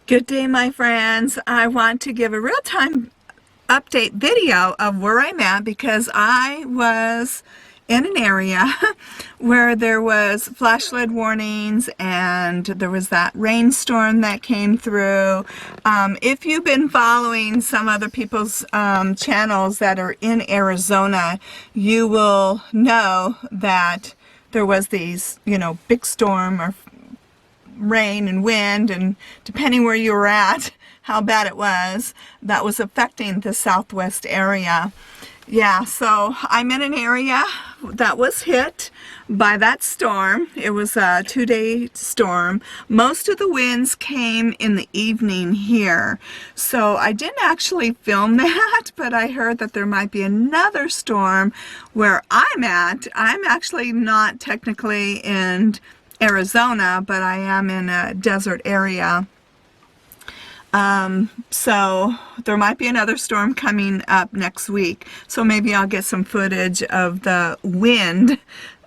Good day, my friends. I want to give a real-time update video of where I'm at because I was in an area where there was flash flood warnings and there was that rainstorm that came through. If you've been following some other people's channels that are in Arizona, you will know that there was these, big storm or rain and wind, and depending where you were at, how bad it was, that was affecting the southwest area. Yeah, so I'm in an area that was hit by that storm. It was a 2-day storm. Most of the winds came in the evening here. So I didn't actually film that, but I heard that there might be another storm where I'm at. I'm actually not technically in Arizona, but I am in a desert area. So there might be another storm coming up next week. So maybe I'll get some footage of the wind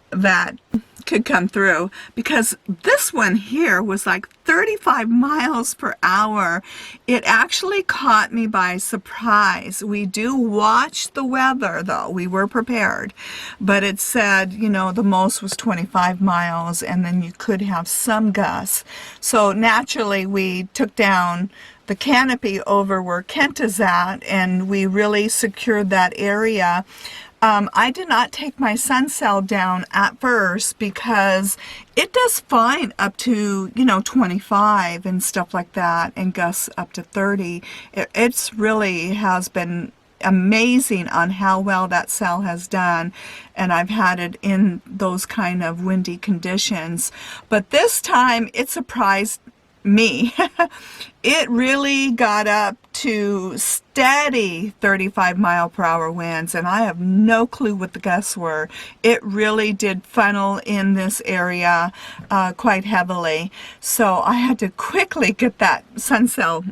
that could come through, because this one here was like 35 miles per hour. It actually caught me by surprise. We do watch the weather though. We were prepared, but it said, the most was 25 miles and then you could have some gusts. So naturally we took down the canopy over where Kent is at and we really secured that area. I did not take my sun cell down at first because it does fine up to, 25 and stuff like that, and gusts up to 30. It's really has been amazing on how well that cell has done, and I've had it in those kind of windy conditions. But this time it surprised me. It really got up to steady 35-mile-per-hour winds, and I have no clue what the gusts were. It really did funnel in this area quite heavily, so I had to quickly get that sun cell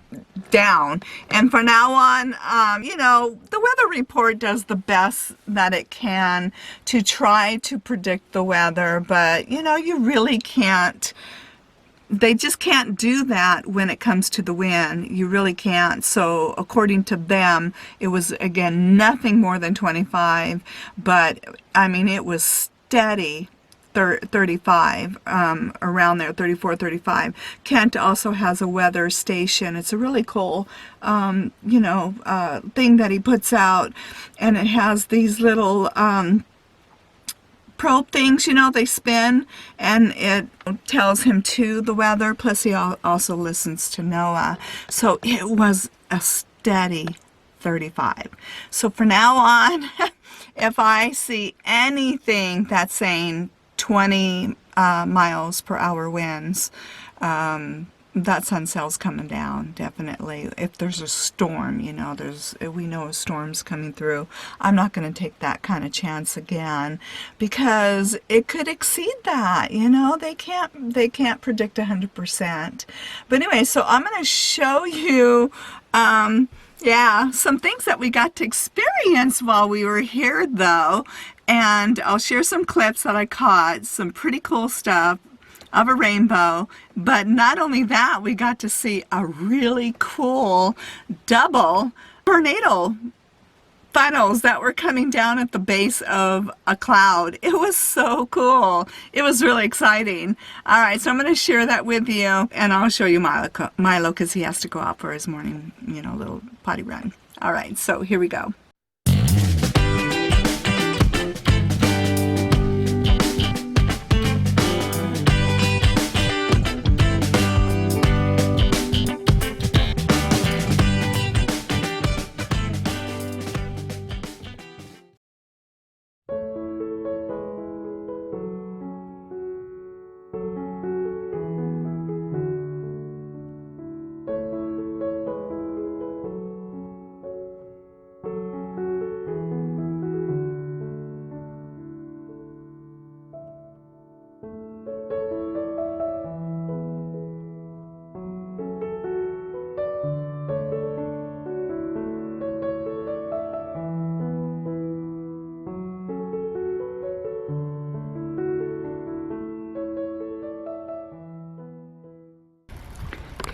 down. And from now on, the weather report does the best that it can to try to predict the weather, but you really can't. They just can't do that when it comes to the wind. You really can't. So according to them, it was, again, nothing more than 25. But, I mean, it was steady 35, around there, 34, 35. Kent also has a weather station. It's a really cool, thing that he puts out. And it has these little probe things, they spin, and it tells him to the weather. Plus he also listens to NOAA. So it was a steady 35. So from now on, if I see anything that's saying 20 miles per hour winds, that sun cell's coming down, definitely. If there's a storm, we know a storm's coming through. I'm not going to take that kind of chance again because it could exceed that. They can't predict 100%. But anyway, so I'm going to show you some things that we got to experience while we were here though, and I'll share some clips that I caught, some pretty cool stuff of a rainbow. But not only that, we got to see a really cool double tornado funnels that were coming down at the base of a cloud. It was so cool. It was really exciting. All right, so I'm going to share that with you, and I'll show you Milo because he has to go out for his morning, little potty run. All right, so here we go.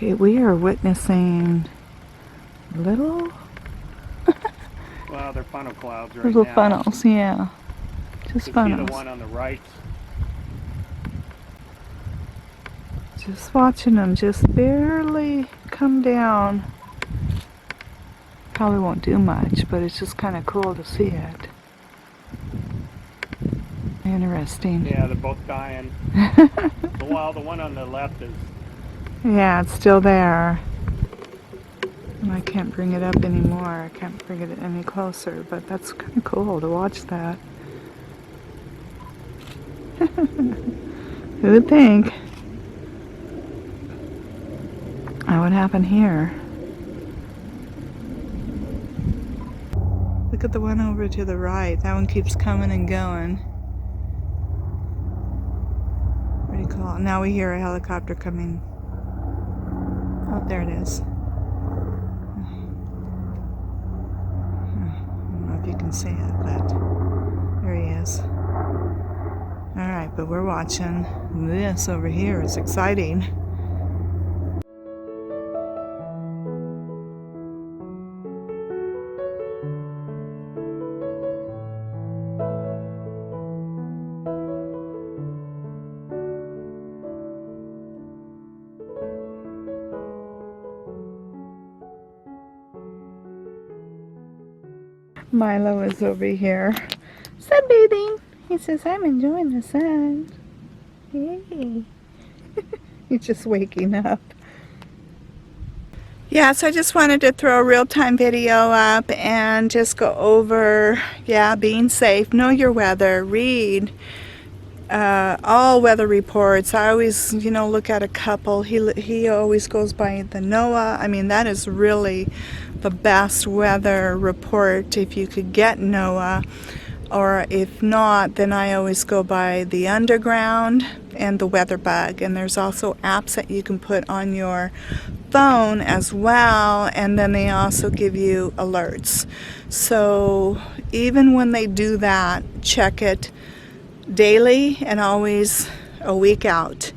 Okay, we are witnessing little Well, they're funnel clouds right little now. funnels, yeah. Just You can funnels. see the one on the right. Just watching them just barely come down. Probably won't do much, but it's just kind of cool to see it. Interesting. Yeah, they're both dying. Well, the one on the left is... Yeah, it's still there. And I can't bring it up anymore. I can't bring it any closer, but that's kind of cool to watch that. Who would think? That would happen here. Look at the one over to the right. That one keeps coming and going. Pretty cool. Now we hear a helicopter coming. Oh, there it is. I don't know if you can see it, but there he is. Alright, but we're watching. This over here is exciting. Milo is over here sunbathing. He says, I'm enjoying the sun. Yay. He's just waking up. Yeah, so I just wanted to throw a real-time video up and just go over, being safe, know your weather, read all weather reports. I always, look at a couple. He always goes by the NOAA. I mean, that is really the best weather report if you could get NOAA. Or if not, then I always go by the Underground and the Weather Bug. And there's also apps that you can put on your phone as well, and then they also give you alerts. So even when they do that, check it daily and always a week out,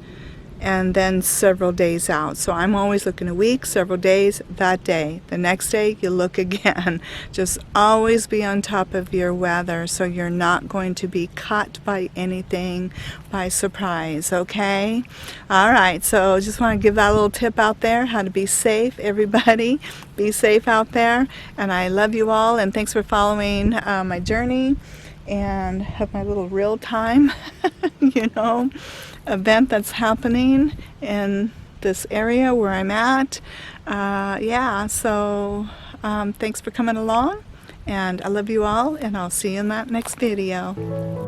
and then several days out. So I'm always looking a week, several days, that day. The next day you look again. Just always be on top of your weather so you're not going to be caught by anything by surprise, okay? Alright, so just want to give that little tip out there, how to be safe. Everybody, be safe out there. And I love you all, and thanks for following my journey and have my little real-time event that's happening in this area where I'm at. So thanks for coming along, and I love you all, and I'll see you in that next video.